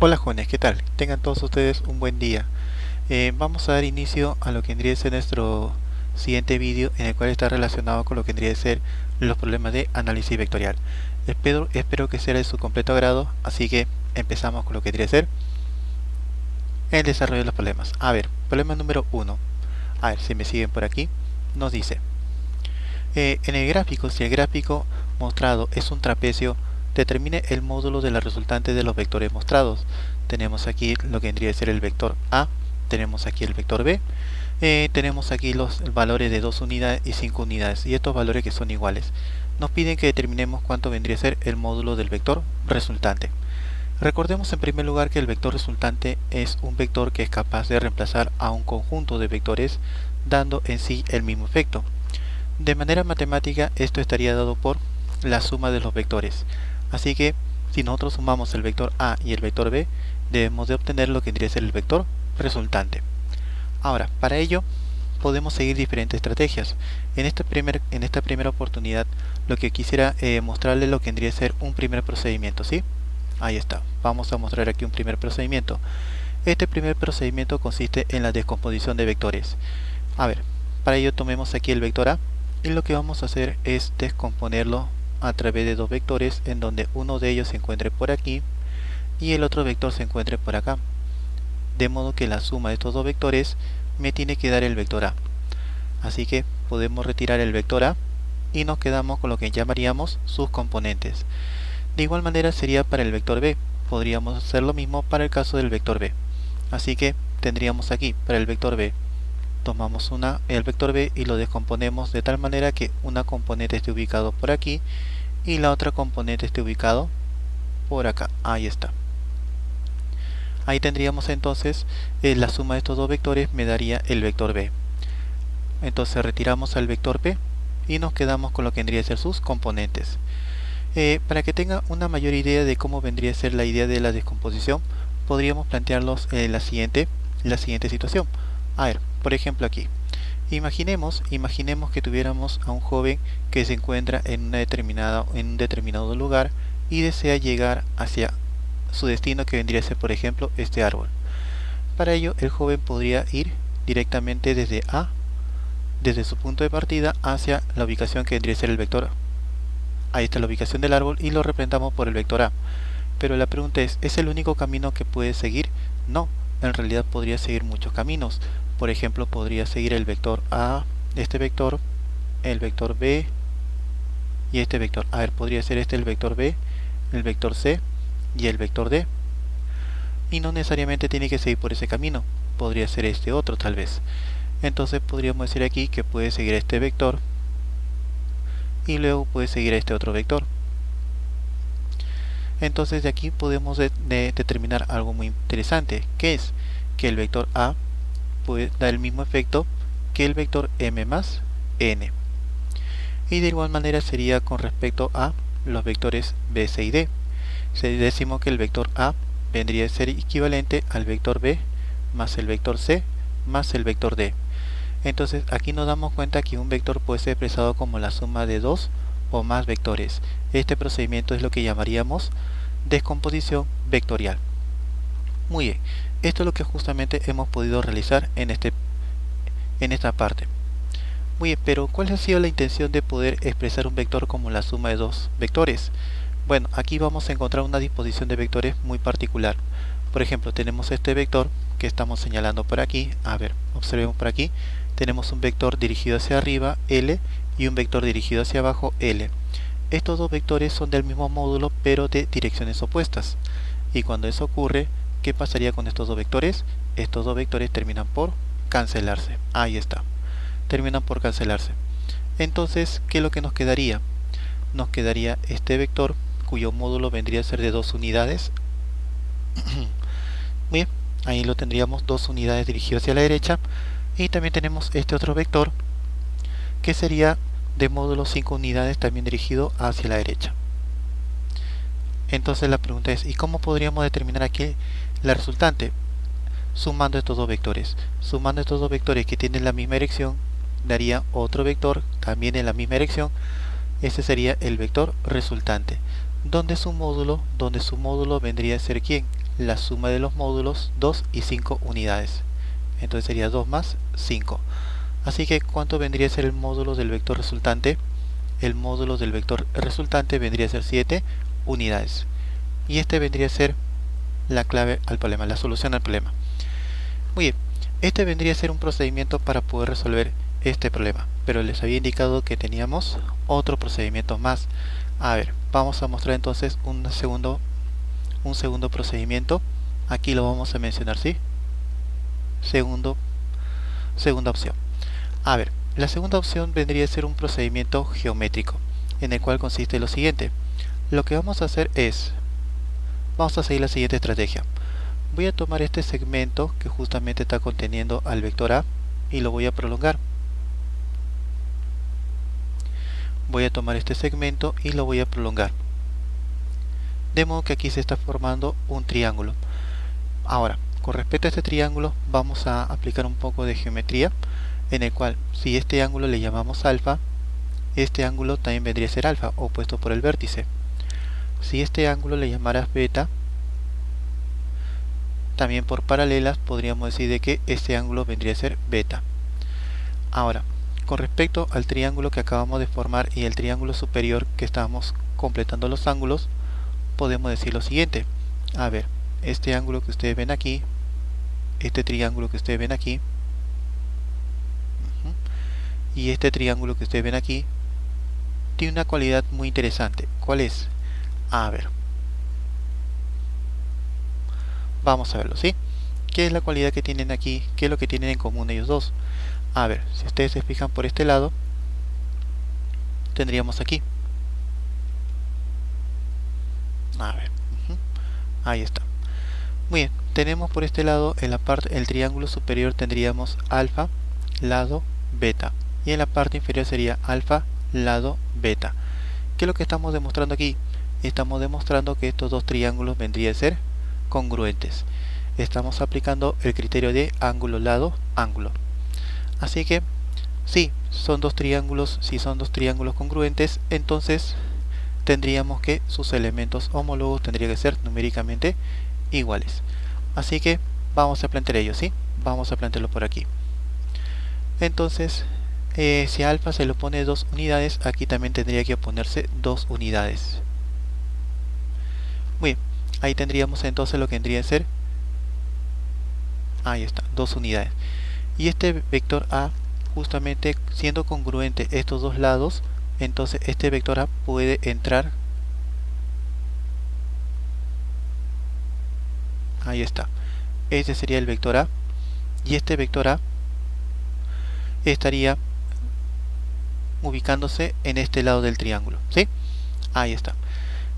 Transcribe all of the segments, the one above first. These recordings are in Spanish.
Hola jóvenes, ¿qué tal? Tengan todos ustedes un buen día. Vamos a dar inicio a lo que vendría a ser nuestro siguiente vídeo, en el cual está relacionado con lo que vendría a ser los problemas de análisis vectorial. Espero que sea de su completo agrado, así que empezamos con lo que vendría a ser el desarrollo de los problemas. A ver, problema número 1. A ver, si me siguen por aquí, nos dice, en el gráfico, si el gráfico mostrado es un trapecio, determine el módulo de la resultante de los vectores mostrados. Tenemos aquí lo que vendría a ser el vector A, tenemos aquí el vector B, tenemos aquí los valores de 2 unidades y 5 unidades, y estos valores que son iguales. Nos piden que determinemos cuánto vendría a ser el módulo del vector resultante. Recordemos en primer lugar que el vector resultante es un vector que es capaz de reemplazar a un conjunto de vectores, dando en sí el mismo efecto. De manera matemática, esto estaría dado por la suma de los vectores. Así que, si nosotros sumamos el vector A y el vector B, debemos de obtener lo que vendría a ser el vector resultante. Ahora, para ello, podemos seguir diferentes estrategias. En esta primera oportunidad, lo que quisiera mostrarle lo que vendría a ser un primer procedimiento, ¿sí? Ahí está. Vamos a mostrar aquí un primer procedimiento. Este primer procedimiento consiste en la descomposición de vectores. A ver, para ello tomemos aquí el vector A, y lo que vamos a hacer es descomponerlo a través de dos vectores, en donde uno de ellos se encuentre por aquí y el otro vector se encuentre por acá, de modo que la suma de estos dos vectores me tiene que dar el vector A. Así que podemos retirar el vector A y nos quedamos con lo que llamaríamos sus componentes. De igual manera sería para el vector B. Podríamos hacer lo mismo para el caso del vector B. Así que tendríamos aquí para el vector B, tomamos el vector B y lo descomponemos de tal manera que una componente esté ubicado por aquí y la otra componente esté ubicado por acá. Ahí está. Ahí tendríamos entonces la suma de estos dos vectores me daría el vector B. Entonces retiramos al vector B y nos quedamos con lo que vendría a ser sus componentes. Para que tenga una mayor idea de cómo vendría a ser la idea de la descomposición, podríamos plantearlos la siguiente situación. A ver, por ejemplo aquí, imaginemos que tuviéramos a un joven que se encuentra en un determinado lugar y desea llegar hacia su destino, que vendría a ser, por ejemplo, este árbol. Para ello, el joven podría ir directamente desde su punto de partida hacia la ubicación que vendría a ser el vector A. Ahí está la ubicación del árbol y lo representamos por el vector A. Pero la pregunta ¿es el único camino que puede seguir? No, en realidad podría seguir muchos caminos. Por ejemplo, podría seguir el vector A, este vector, el vector B y este vector. A ver, podría ser este el vector B, el vector C y el vector D. Y no necesariamente tiene que seguir por ese camino. Podría ser este otro tal vez. Entonces podríamos decir aquí que puede seguir este vector y luego puede seguir este otro vector. Entonces de aquí podemos determinar algo muy interesante, que es que el vector A puede dar el mismo efecto que el vector m más n. Y de igual manera sería con respecto a los vectores b, c y d. Si decimos que el vector A vendría a ser equivalente al vector b más el vector c más el vector d. Entonces aquí nos damos cuenta que un vector puede ser expresado como la suma de dos o más vectores. Este procedimiento es lo que llamaríamos descomposición vectorial. Muy bien, esto es lo que justamente hemos podido realizar en esta parte. Muy bien, pero ¿cuál ha sido la intención de poder expresar un vector como la suma de dos vectores? Bueno, aquí vamos a encontrar una disposición de vectores muy particular. Por ejemplo, tenemos este vector que estamos señalando por aquí. A ver, observemos por aquí. Tenemos un vector dirigido hacia arriba, L, y un vector dirigido hacia abajo, L. Estos dos vectores son del mismo módulo, pero de direcciones opuestas. Y cuando eso ocurre, ¿qué pasaría con estos dos vectores? Estos dos vectores terminan por cancelarse. Ahí está. Terminan por cancelarse. Entonces, ¿qué es lo que nos quedaría? Nos quedaría este vector, cuyo módulo vendría a ser de 2 unidades. Bien, ahí lo tendríamos, 2 unidades dirigidas hacia la derecha. Y también tenemos este otro vector, que sería de módulo 5 unidades, también dirigido hacia la derecha. Entonces la pregunta es, ¿y cómo podríamos determinar aquí la resultante? Sumando estos dos vectores. Sumando estos dos vectores que tienen la misma dirección, daría otro vector también en la misma dirección. Este sería el vector resultante, donde su módulo vendría a ser ¿quién? la suma de los módulos 2 y 5 unidades. Entonces sería 2 más 5. Así que ¿cuánto vendría a ser el módulo del vector resultante? El módulo del vector resultante vendría a ser 7 unidades. Y este vendría a ser la clave al problema, la solución al problema. Muy bien, este vendría a ser un procedimiento para poder resolver este problema, pero les había indicado que teníamos otro procedimiento más. A ver, vamos a mostrar entonces un segundo procedimiento. Aquí lo vamos a mencionar, ¿sí? Segunda opción. A ver, la segunda opción vendría a ser un procedimiento geométrico, en el cual consiste lo siguiente. Lo que vamos a hacer es, vamos a seguir la siguiente estrategia. Voy a tomar este segmento que justamente está conteniendo al vector A y lo voy a prolongar. Voy a tomar este segmento y lo voy a prolongar. De modo que aquí se está formando un triángulo. Ahora, con respecto a este triángulo, vamos a aplicar un poco de geometría, en el cual, si este ángulo le llamamos alfa, este ángulo también vendría a ser alfa, opuesto por el vértice. Si este ángulo le llamaras beta, también por paralelas podríamos decir de que este ángulo vendría a ser beta. Ahora, con respecto al triángulo que acabamos de formar y el triángulo superior que estamos completando los ángulos, podemos decir lo siguiente. A ver, este ángulo que ustedes ven aquí, este triángulo que ustedes ven aquí, y este triángulo que ustedes ven aquí, tiene una cualidad muy interesante. ¿Cuál es? A ver, vamos a verlo, ¿sí? ¿Qué es la cualidad que tienen aquí? ¿Qué es lo que tienen en común ellos dos? A ver, si ustedes se fijan por este lado, tendríamos aquí. A ver, ahí está. Muy bien, tenemos por este lado, en la parte, el triángulo superior tendríamos alfa, lado, beta. Y en la parte inferior sería alfa, lado, beta. ¿Qué es lo que estamos demostrando aquí? Estamos demostrando que estos dos triángulos vendrían a ser congruentes. Estamos aplicando el criterio de ángulo, lado, ángulo. Así que, si son dos triángulos congruentes, entonces tendríamos que sus elementos homólogos tendrían que ser numéricamente iguales. Así que vamos a plantear ello, ¿sí? Vamos a plantearlo por aquí. Entonces, si a alfa se le pone 2 unidades, aquí también tendría que ponerse 2 unidades. Muy bien, ahí tendríamos entonces lo que vendría a ser, ahí está, 2 unidades. Y este vector A, justamente siendo congruente estos dos lados, entonces este vector A puede entrar, ahí está, este sería el vector A, y este vector A estaría ubicándose en este lado del triángulo, ¿sí? Ahí está.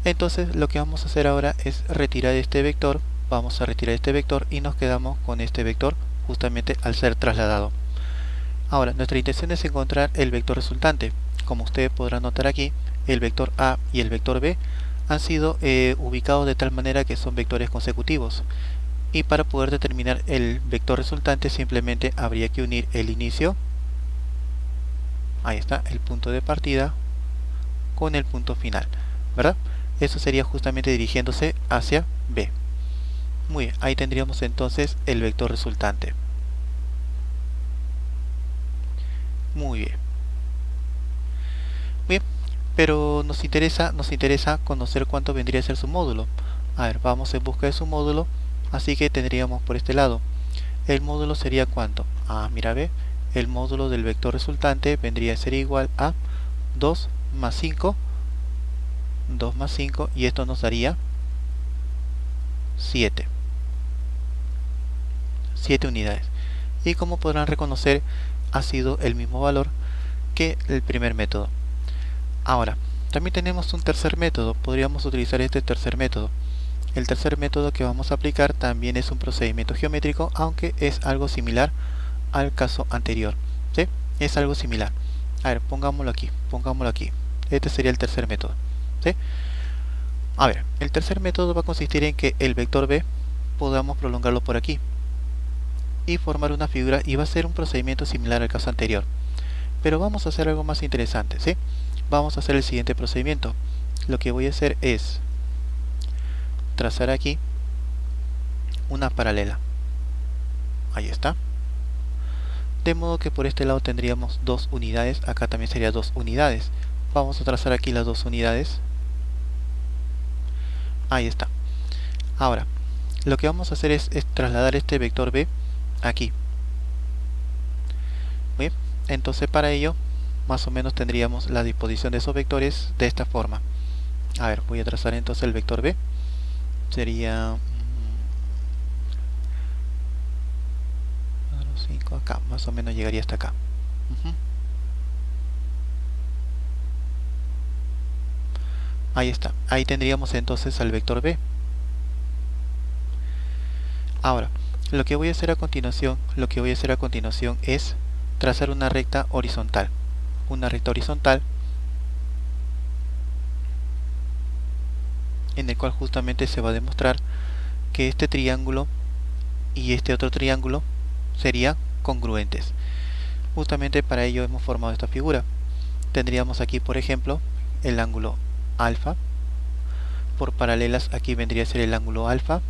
Entonces lo que vamos a hacer ahora es retirar este vector, vamos a retirar este vector y nos quedamos con este vector justamente al ser trasladado. Ahora, nuestra intención es encontrar el vector resultante. Como ustedes podrán notar aquí, el vector A y el vector B han sido ubicados de tal manera que son vectores consecutivos. Y para poder determinar el vector resultante simplemente habría que unir el inicio, ahí está, el punto de partida, con el punto final, ¿verdad? Eso sería justamente dirigiéndose hacia B. Muy bien, ahí tendríamos entonces el vector resultante. Muy bien. Bien, pero nos interesa conocer cuánto vendría a ser su módulo. A ver, vamos en busca de su módulo, así que tendríamos por este lado. El módulo sería ¿cuánto? Ah, mira, ve, el módulo del vector resultante vendría a ser igual a 2 más 5, 2 más 5, y esto nos daría 7 unidades. Y como podrán reconocer, ha sido el mismo valor que el primer método. Ahora, también tenemos un tercer método, podríamos utilizar este tercer método. El tercer método que vamos a aplicar también es un procedimiento geométrico, aunque es algo similar al caso anterior, ¿sí? Es algo similar. A ver, pongámoslo aquí. Este sería el tercer método, ¿sí? A ver, el tercer método va a consistir en que el vector B podamos prolongarlo por aquí y formar una figura, y va a ser un procedimiento similar al caso anterior. Pero vamos a hacer algo más interesante, ¿sí? Vamos a hacer el siguiente procedimiento. Lo que voy a hacer es trazar aquí una paralela. Ahí está. De modo que por este lado tendríamos 2 unidades, acá también sería 2 unidades. Vamos a trazar aquí las 2 unidades. Ahí está. Ahora, lo que vamos a hacer es trasladar este vector B aquí. Bien, entonces para ello, más o menos tendríamos la disposición de esos vectores de esta forma. A ver, voy a trazar entonces el vector B. Sería 5 acá, más o menos llegaría hasta acá. Ahí está, ahí tendríamos entonces al vector B. Ahora, lo que voy a hacer a continuación es trazar una recta horizontal. Una recta horizontal en el cual justamente se va a demostrar que este triángulo y este otro triángulo serían congruentes. Justamente para ello hemos formado esta figura. Tendríamos aquí, por ejemplo, el ángulo alfa. Por paralelas aquí vendría a ser el ángulo alfa.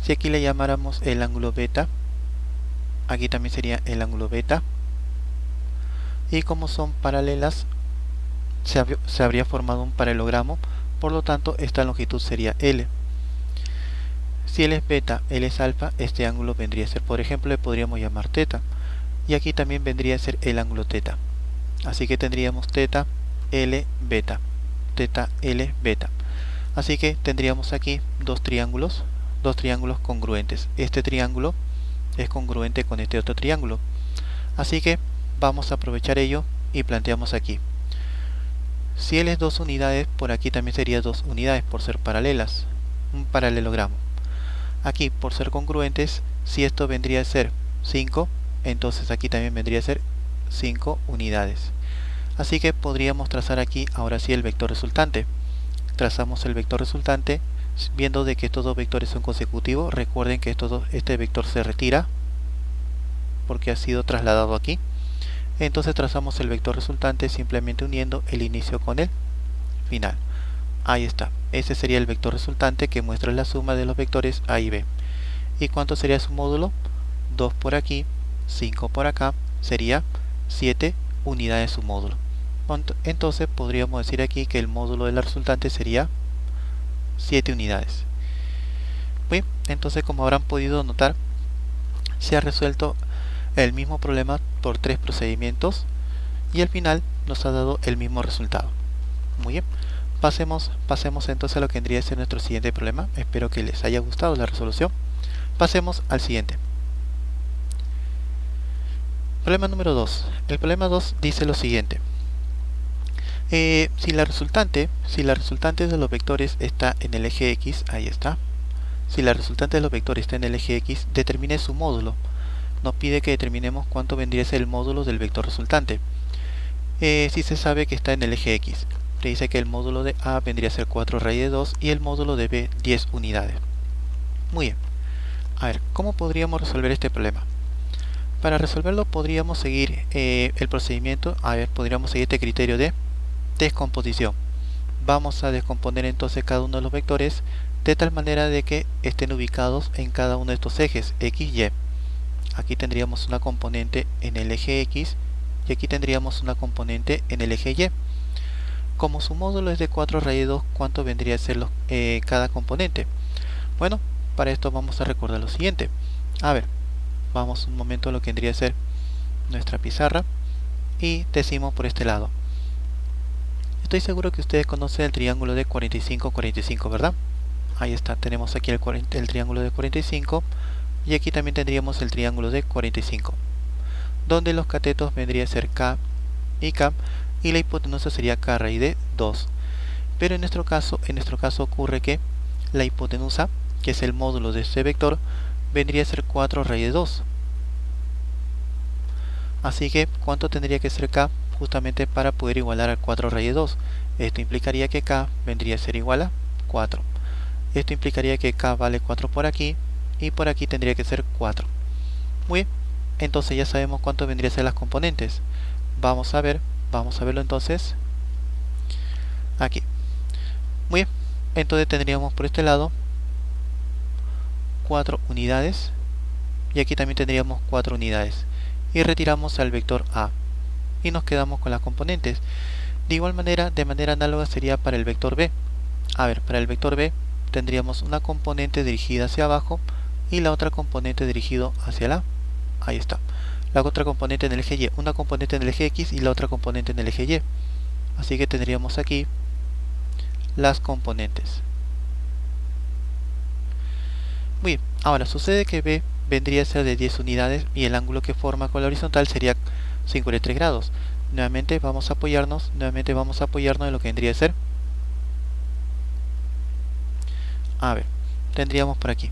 Si aquí le llamáramos el ángulo beta, aquí también sería el ángulo beta. Y como son paralelas, se habría formado un paralelogramo, por lo tanto esta longitud sería L. Si L es beta, L es alfa, este ángulo vendría a ser, por ejemplo, le podríamos llamar teta. Y aquí también vendría a ser el ángulo teta. Así que tendríamos teta L beta, teta L beta. Así que tendríamos aquí dos triángulos congruentes. Este triángulo es congruente con este otro triángulo. Así que vamos a aprovechar ello y planteamos aquí. Si L es 2 unidades, por aquí también sería 2 unidades por ser paralelas. Un paralelogramo. Aquí, por ser congruentes, si esto vendría a ser 5, entonces aquí también vendría a ser 5 unidades. Así que podríamos trazar aquí ahora sí el vector resultante. Trazamos el vector resultante, viendo de que estos dos vectores son consecutivos. Recuerden que este vector se retira porque ha sido trasladado aquí. Entonces trazamos el vector resultante simplemente uniendo el inicio con el final. Ahí está. Ese sería el vector resultante que muestra la suma de los vectores A y B. ¿Y cuánto sería su módulo? 2 por aquí, 5 por acá, sería 7 unidades su módulo. Entonces podríamos decir aquí que el módulo de la resultante sería 7 unidades. Bien, entonces como habrán podido notar, se ha resuelto el mismo problema por 3 procedimientos y al final nos ha dado el mismo resultado. Muy bien, pasemos entonces a lo que vendría a ser nuestro siguiente problema. Espero que les haya gustado la resolución. Pasemos al siguiente. Problema número 2. El problema 2 dice lo siguiente. Si la resultante de los vectores está en el eje X, ahí está. Si la resultante de los vectores está en el eje X, determine su módulo. Nos pide que determinemos cuánto vendría a ser el módulo del vector resultante. Si se sabe que está en el eje X, te dice que el módulo de A vendría a ser 4 raíz de 2 y el módulo de B 10 unidades. Muy bien. A ver, ¿cómo podríamos resolver este problema? Para resolverlo podríamos seguir el procedimiento. A ver, podríamos seguir este criterio de descomposición. Vamos a descomponer entonces cada uno de los vectores de tal manera de que estén ubicados en cada uno de estos ejes X, Y. Aquí tendríamos una componente en el eje X y aquí tendríamos una componente en el eje Y. Como su módulo es de 4 raíz de 2, ¿cuánto vendría a ser cada componente? Bueno, para esto vamos a recordar lo siguiente. A ver, vamos un momento a lo que vendría a ser nuestra pizarra y decimos por este lado. Estoy seguro que ustedes conocen el triángulo de 45-45, ¿verdad? Ahí está, tenemos aquí el triángulo de 45 y aquí también tendríamos el triángulo de 45, donde los catetos vendría a ser K y K y la hipotenusa sería K raíz de 2. Pero en nuestro caso ocurre que la hipotenusa, que es el módulo de este vector, vendría a ser 4 raíz de 2. Así que, ¿cuánto tendría que ser K justamente para poder igualar a 4 raíz de 2? Esto implicaría que K vendría a ser igual a 4. Esto implicaría que K vale 4 por aquí y por aquí tendría que ser 4. Muy bien, entonces ya sabemos cuánto vendría a ser las componentes. Vamos a verlo entonces aquí. Muy bien, entonces tendríamos por este lado 4 unidades y aquí también tendríamos 4 unidades y retiramos al vector A y nos quedamos con las componentes. De igual manera, de manera análoga sería para el vector B. A ver, para el vector B tendríamos una componente dirigida hacia abajo y la otra componente dirigida hacia la. Ahí está. La otra componente en el eje Y, una componente en el eje X y la otra componente en el eje Y. Así que tendríamos aquí las componentes. Muy bien, ahora sucede que B vendría a ser de 10 unidades y el ángulo que forma con la horizontal sería 53 grados. Nuevamente vamos a apoyarnos en lo que vendría a ser. A ver, tendríamos por aquí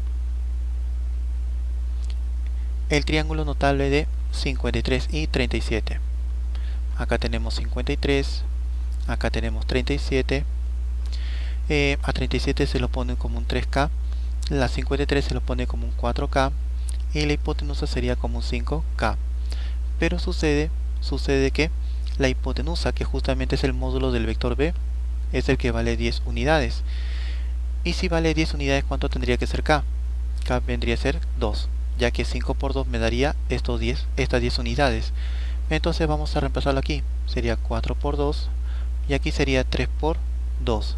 el triángulo notable de 53 y 37. Acá tenemos 53, acá tenemos 37. A 37 se lo pone como un 3K, la 53 se lo pone como un 4K y la hipotenusa sería como un 5K. Pero sucede que la hipotenusa, que justamente es el módulo del vector B, es el que vale 10 unidades. Y si vale 10 unidades, ¿cuánto tendría que ser K? K vendría a ser 2, ya que 5 por 2 me daría estas 10 unidades. Entonces vamos a reemplazarlo aquí. Sería 4 por 2 y aquí sería 3 por 2.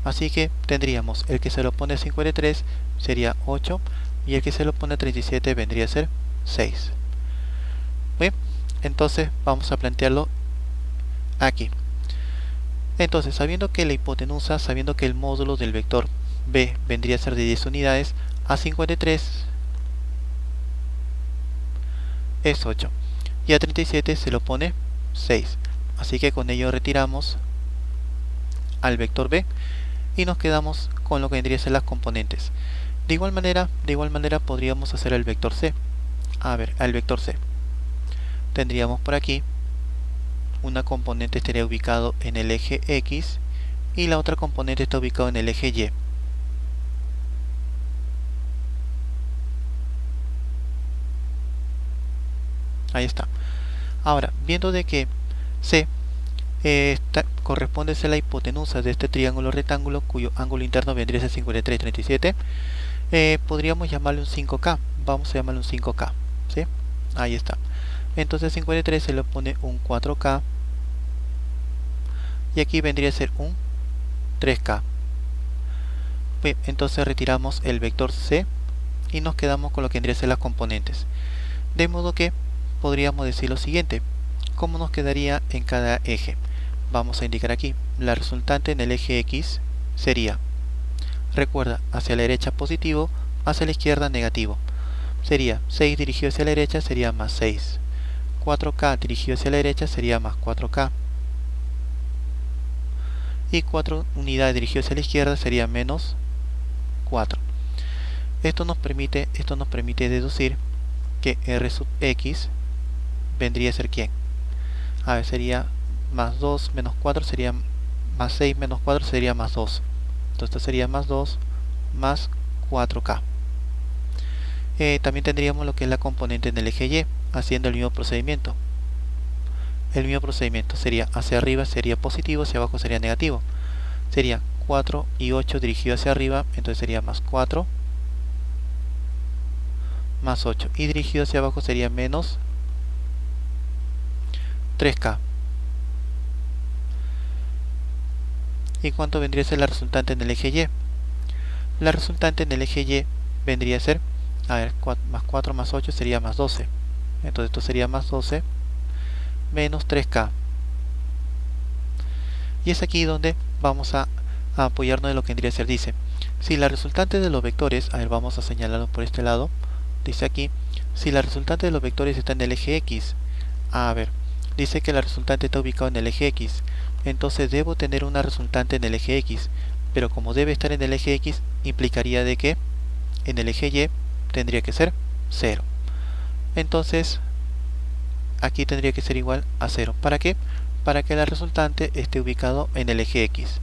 Así que tendríamos el que se lo pone 53 sería 8 y el que se lo pone 37 vendría a ser 6. Bien, entonces vamos a plantearlo aquí. Entonces, sabiendo que la hipotenusa, sabiendo que el módulo del vector B vendría a ser de 10 unidades, a 53 es 8 y a 37 se lo pone 6. Así que con ello retiramos al vector B y nos quedamos con lo que vendría a ser las componentes. De igual manera podríamos hacer el vector C. A ver, al vector C tendríamos por aquí una componente estaría ubicado en el eje X y la otra componente está ubicado en el eje Y. Ahí está. Ahora, viendo de que C corresponde a ser la hipotenusa de este triángulo rectángulo cuyo ángulo interno vendría a ser 53 y 37, podríamos llamarle un 5K. Vamos a llamarle un 5K, ¿sí? Ahí está. Entonces 53 se le pone un 4K y aquí vendría a ser un 3K. Bien, entonces retiramos el vector C y nos quedamos con lo que vendría a ser las componentes. De modo que podríamos decir lo siguiente: ¿cómo nos quedaría en cada eje? Vamos a indicar aquí, la resultante en el eje X sería, recuerda, hacia la derecha positivo, hacia la izquierda negativo. Sería 6 dirigido hacia la derecha sería más 6. 4K dirigido hacia la derecha sería más 4K. Y 4 unidades dirigidas hacia la izquierda sería menos 4. Esto nos permite deducir que R sub X vendría a ser ¿quién? A ver, sería más 2 menos 4 sería más 6 menos 4 sería más 2. Entonces esto sería más 2 más 4K. También tendríamos lo que es la componente en el eje Y, haciendo el mismo procedimiento. El mismo procedimiento sería hacia arriba sería positivo, hacia abajo sería negativo. Sería 4 y 8 dirigido hacia arriba, entonces sería más 4 más 8. Y dirigido hacia abajo sería menos 3K. ¿Y cuánto vendría a ser la resultante en el eje Y? La resultante en el eje Y vendría a ser, a ver, más 4 más 8 sería más 12. Entonces esto sería más 12 menos 3K. Y es aquí donde vamos a apoyarnos de lo que vendría a ser. Dice, si la resultante de los vectores, a ver, vamos a señalarlo por este lado. Dice aquí, si la resultante de los vectores está en el eje X, a ver, dice que la resultante está ubicada en el eje X, entonces debo tener una resultante en el eje X, pero como debe estar en el eje X, implicaría de que en el eje Y tendría que ser 0. Entonces, aquí tendría que ser igual a 0. ¿Para qué? Para que la resultante esté ubicado en el eje X.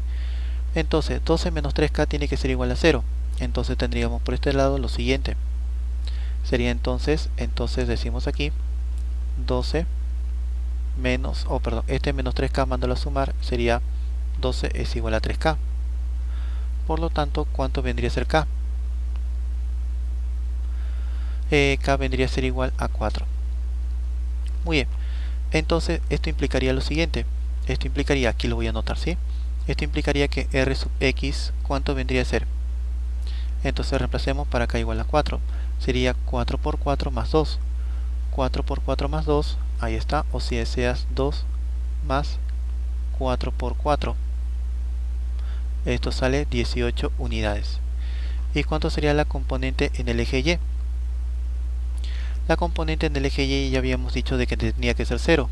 Entonces, 12 menos 3K tiene que ser igual a 0. Entonces tendríamos por este lado lo siguiente. Sería entonces decimos aquí 12 menos, este menos 3K mándalo a sumar, sería 12 es igual a 3K. Por lo tanto, ¿cuánto vendría a ser K? K vendría a ser igual a 4. Muy bien, entonces esto implicaría lo siguiente. Esto implicaría, aquí lo voy a anotar, ¿sí? Esto implicaría que R sub X, ¿cuánto vendría a ser? Entonces reemplacemos para K igual a 4. Sería 4 por 4 más 2. 4 por 4 más 2, ahí está, o si deseas 2 más 4 por 4. Esto sale 18 unidades. ¿Y cuánto sería la componente en el eje Y? La componente en el eje Y ya habíamos dicho de que tenía que ser 0.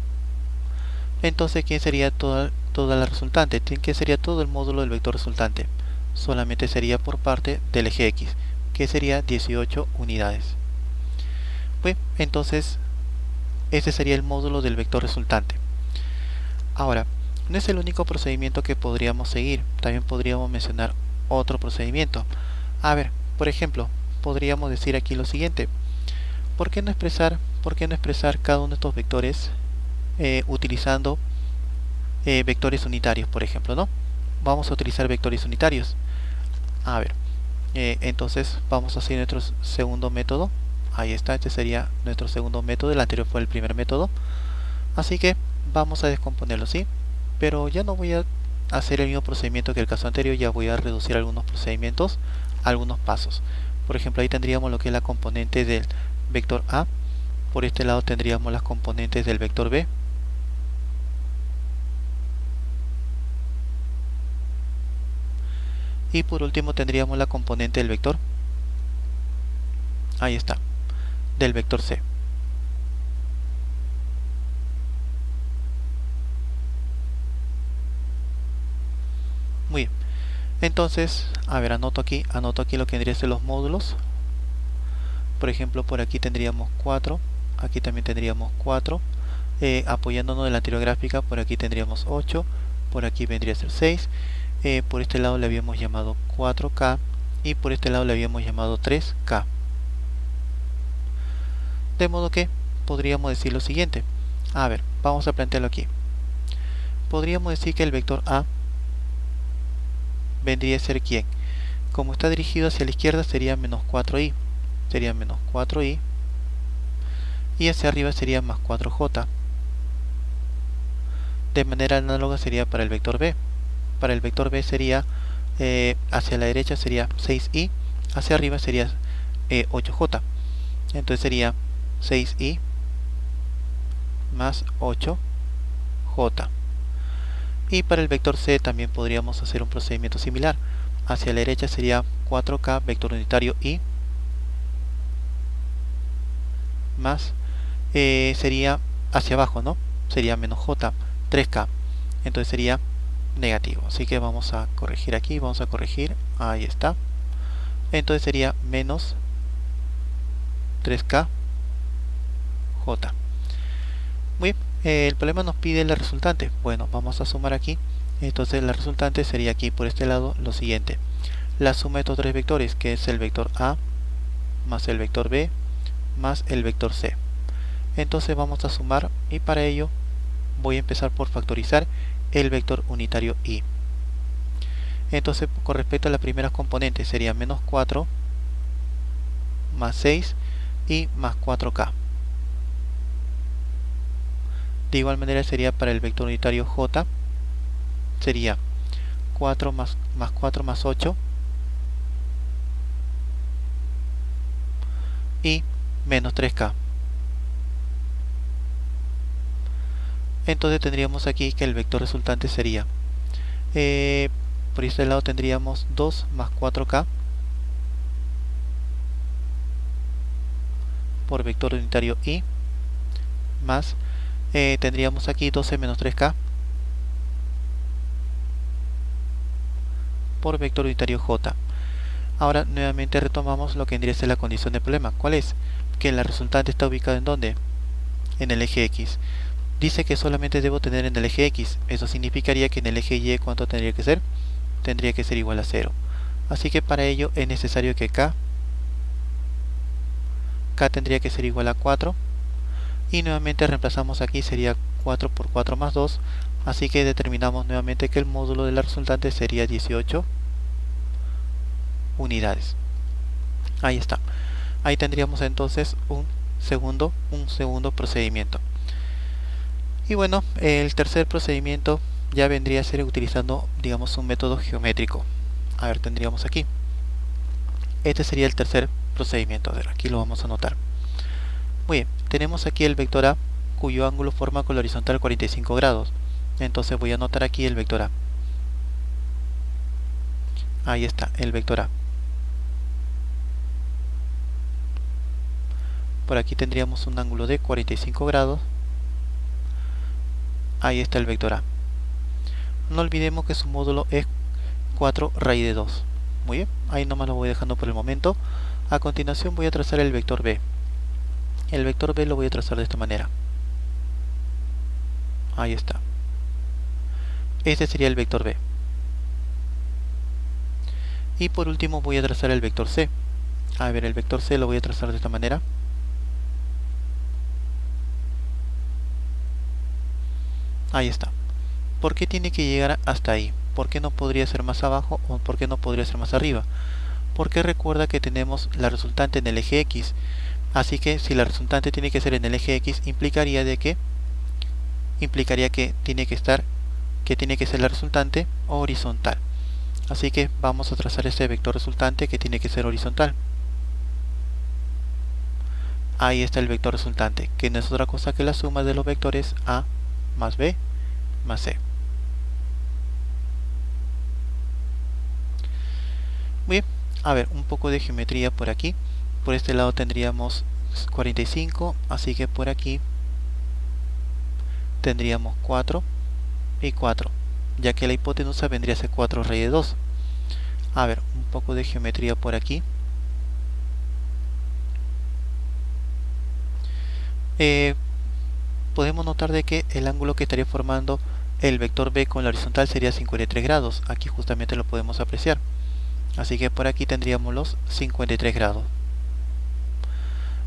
Entonces, ¿quién sería toda la resultante? ¿Qué sería todo el módulo del vector resultante? Solamente sería por parte del eje X, que sería 18 unidades. Pues, entonces, ese sería el módulo del vector resultante. Ahora, no es el único procedimiento que podríamos seguir. También podríamos mencionar otro procedimiento. A ver, por ejemplo, podríamos decir aquí lo siguiente. ¿Por qué no expresar cada uno de estos vectores utilizando vectores unitarios, por ejemplo, ¿no? Vamos a utilizar vectores unitarios. A ver, entonces vamos a hacer nuestro segundo método. Ahí está, este sería nuestro segundo método. El anterior fue el primer método. Así que vamos a descomponerlo, ¿sí? Pero ya no voy a hacer el mismo procedimiento que el caso anterior. Ya voy a reducir algunos procedimientos, algunos pasos. Por ejemplo, ahí tendríamos lo que es la componente del vector A. Por este lado tendríamos las componentes del vector B. Y por último tendríamos la componente del vector, ahí está, del vector C. Muy bien. Entonces, a ver, anoto aquí lo que vendría a ser los módulos. Por ejemplo, por aquí tendríamos 4, aquí también tendríamos 4. Apoyándonos de la anterior gráfica, por aquí tendríamos 8, por aquí vendría a ser 6. Por este lado le habíamos llamado 4K y por este lado le habíamos llamado 3K. De modo que podríamos decir lo siguiente. A ver, vamos a plantearlo aquí. Podríamos decir que el vector A vendría a ser ¿quién? Como está dirigido hacia la izquierda sería menos 4i. Sería menos 4i. Y hacia arriba sería más 4j. De manera análoga sería para el vector B. Para el vector B sería hacia la derecha sería 6i, hacia arriba sería 8j. Entonces sería 6i más 8j. Y para el vector C también podríamos hacer un procedimiento similar. Hacia la derecha sería 4k vector unitario i más sería hacia abajo, ¿no? Sería menos j, 3k. Entonces sería negativo, así que vamos a corregir aquí, vamos a corregir, ahí está. Entonces sería menos 3k j. Muy bien, el problema nos pide la resultante. Bueno, vamos a sumar aquí. Entonces la resultante sería aquí por este lado lo siguiente: la suma de estos tres vectores, que es el vector A más el vector B más el vector C. Entonces vamos a sumar, y para ello voy a empezar por factorizar el vector unitario i. Entonces, con respecto a las primeras componentes sería menos 4 más 6 y más 4k. De igual manera sería para el vector unitario j, sería 4 más 4 más 8 y menos 3k. Entonces tendríamos aquí que el vector resultante sería por este lado tendríamos 2 más 4k por vector unitario i más tendríamos aquí 12 menos 3k por vector unitario j. Ahora nuevamente retomamos lo que vendría a ser la condición del problema. ¿Cuál es? Que la resultante está ubicada ¿en dónde? En el eje x. Dice que solamente debo tener en el eje x. Eso significaría que en el eje y, ¿cuánto tendría que ser? Tendría que ser igual a 0. Así que para ello es necesario que k tendría que ser igual a 4. Y nuevamente reemplazamos aquí, sería 4 por 4 más 2. Así que determinamos nuevamente que el módulo de la resultante sería 18 unidades. Ahí está. Ahí tendríamos entonces un segundo procedimiento. Y bueno, el tercer procedimiento ya vendría a ser utilizando, digamos, un método geométrico. A ver, tendríamos aquí. Este sería el tercer procedimiento. A ver, aquí lo vamos a anotar. Muy bien, tenemos aquí el vector A, cuyo ángulo forma con la horizontal 45 grados. Entonces voy a anotar aquí el vector A. Ahí está, el vector A. Por aquí tendríamos un ángulo de 45 grados. Ahí está el vector A. No olvidemos que su módulo es 4 raíz de 2. Muy bien, ahí nomás lo voy dejando por el momento. A continuación voy a trazar el vector B. El vector B lo voy a trazar de esta manera. Ahí está. Este sería el vector B. Y por último voy a trazar el vector C. A ver, el vector C lo voy a trazar de esta manera. Ahí está. ¿Por qué tiene que llegar hasta ahí? ¿Por qué no podría ser más abajo o por qué no podría ser más arriba? Porque recuerda que tenemos la resultante en el eje X. Así que si la resultante tiene que ser en el eje X, implicaría que tiene que ser la resultante horizontal. Así que vamos a trazar este vector resultante que tiene que ser horizontal. Ahí está el vector resultante, que no es otra cosa que la suma de los vectores A más B más C. Muy bien, a ver, un poco de geometría por aquí. Por este lado tendríamos 45, así que por aquí tendríamos 4 y 4, ya que la hipotenusa vendría a ser 4 raíz de 2. A ver, un poco de geometría por aquí. Podemos notar de que el ángulo que estaría formando el vector B con la horizontal sería 53 grados. Aquí justamente lo podemos apreciar. Así que por aquí tendríamos los 53 grados.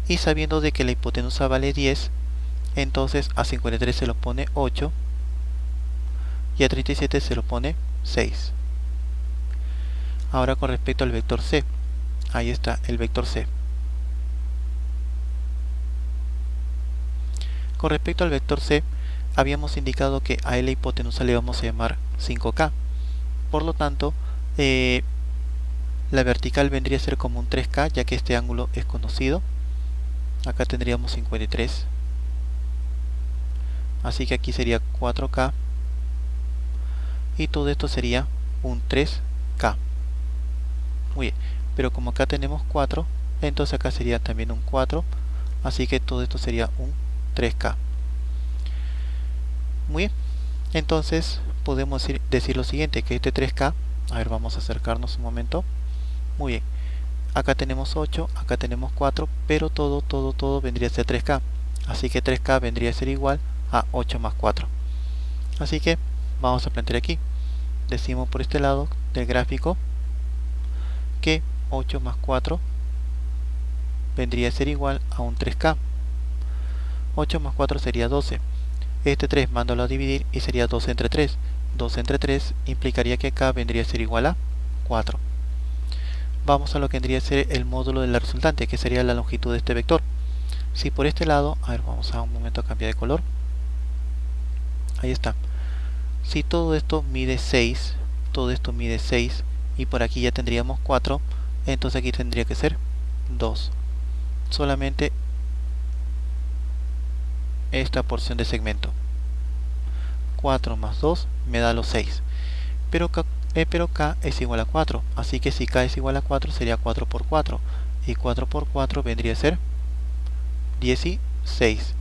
Y sabiendo de que la hipotenusa vale 10, entonces a 53 se lo pone 8 y a 37 se lo pone 6. Ahora con respecto al vector C. Ahí está el vector C. Con respecto al vector C, habíamos indicado que a la hipotenusa le vamos a llamar 5K. Por lo tanto, la vertical vendría a ser como un 3K, ya que este ángulo es conocido. Acá tendríamos 53. Así que aquí sería 4K. Y todo esto sería un 3K. Muy bien. Pero como acá tenemos 4, entonces acá sería también un 4. Así que todo esto sería un 3K. Muy bien. Entonces podemos decir lo siguiente, que este 3K, a ver, vamos a acercarnos un momento. Muy bien. Acá tenemos 8, acá tenemos 4, pero todo vendría a ser 3K. Así que 3K vendría a ser igual a 8 más 4. Así que vamos a plantear aquí. Decimos por este lado del gráfico que 8 más 4 vendría a ser igual a un 3K. 8 más 4 sería 12. Este 3 mándalo a dividir y sería 2 entre 3. 2 entre 3 implicaría que acá vendría a ser igual a 4. Vamos a lo que vendría a ser el módulo de la resultante, que sería la longitud de este vector. Si por este lado, a ver, vamos a un momento a cambiar de color. Ahí está. Si todo esto mide 6, y por aquí ya tendríamos 4, entonces aquí tendría que ser 2. Solamente esta porción de segmento. 4 más 2 me da los 6. Pero K es igual a 4, así que si K es igual a 4 sería 4 por 4, y 4 por 4 vendría a ser 16.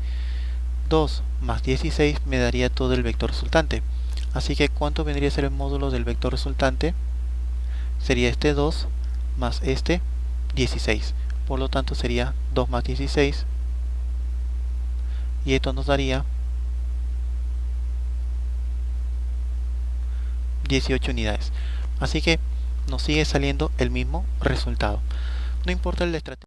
2 más 16 me daría todo el vector resultante, así que ¿cuánto vendría a ser el módulo del vector resultante? Sería este 2 más este 16, por lo tanto sería 2 más 16, y esto nos daría 18 unidades. Así que nos sigue saliendo el mismo resultado. No importa la estrategia.